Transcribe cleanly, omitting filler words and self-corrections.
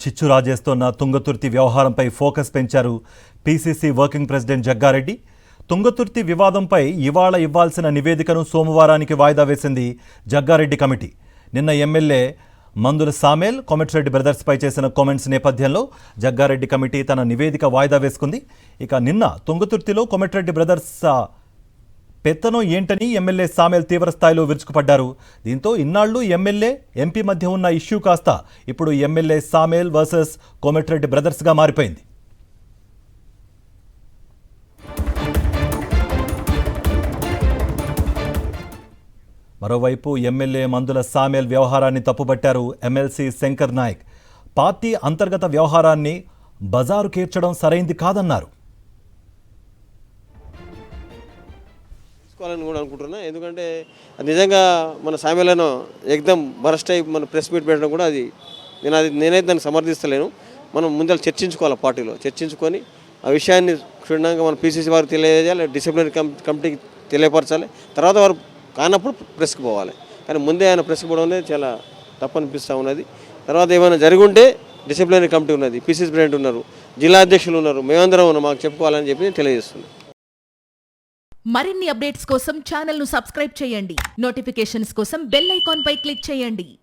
చిచ్చు రాజేస్తోన్న తుంగతుర్తి వ్యవహారంపై ఫోకస్ పెంచారు PCC working president Jaggareddy. Tungaturthi వివాదంపై ఇవాళ ఇవ్వాల్సిన నివేదికను సోమవారానికి వాయిదా వేసింది జగ్గారెడ్డి కమిటీ. నిన్న ఎమ్మెల్యే మందుల సామేల్ కోమటిరెడ్డి బ్రదర్స్పై చేసిన కామెంట్స్ నేపథ్యంలో జగ్గారెడ్డి కమిటీ తన నివేదిక వాయిదా వేసుకుంది. ఇక నిన్న తుంగతుర్తిలో కోమటిరెడ్డి బ్రదర్స్ పెత్తనం ఏంటని ఎమ్మెల్యే సామేల్ తీవ్రస్థాయిలో విరుచుకుపడ్డారు. దీంతో ఇన్నాళ్లు ఎమ్మెల్యే ఎంపీ మధ్య ఉన్న ఇష్యూ కాస్త ఇప్పుడు ఎమ్మెల్యే సామేల్ వర్సెస్ కోమటిరెడ్డి బ్రదర్స్గా మారిపోయింది. మరోవైపు ఎమ్మెల్యే మందుల సామేల్ వ్యవహారాన్ని తప్పుబట్టారు ఎమ్మెల్సీ శంకర్ నాయక్. పార్టీ అంతర్గత వ్యవహారాన్ని బజారు కేర్చడం సరైంది కాదన్నారు. తీసుకోవాలని కూడా అనుకుంటున్నా. ఎందుకంటే నిజంగా మన సామేలను ఎగ్దం బరస్ట్ అయి మన ప్రెస్ మీట్ పెట్టడం కూడా నేనైతే దాన్ని సమర్థిస్తలేను. మనం ముందర చర్చించుకోవాలి, పార్టీలో చర్చించుకొని ఆ విషయాన్ని క్షుణ్ణంగా మన పీసీసీ వారికి తెలియజేయాలి, డిసిప్లినరీ కమిటీకి తెలియపరచాలి. తర్వాత వారు కానప్పుడు ప్రెస్కి పోవాలి. కానీ ముందే ఆయన ప్రెస్కి పోవడం అనేది చాలా తప్పనిపిస్తూ ఉన్నది. తర్వాత ఏమైనా జరుగుంటే డిసిప్లినరీ కమిటీ ఉన్నది, పీసీసీ ప్రెసిడెంట్ ఉన్నారు, జిల్లా అధ్యక్షులు ఉన్నారు, మేమందరం ఉన్నాం, మాకు చెప్పుకోవాలని చెప్పి తెలియజేస్తున్నాం. మరిన్ని అప్డేట్స్ కోసం ఛానల్ను సబ్స్క్రైబ్ చేయండి. నోటిఫికేషన్స్ కోసం బెల్ ఐకాన్ పై క్లిక్ చేయండి.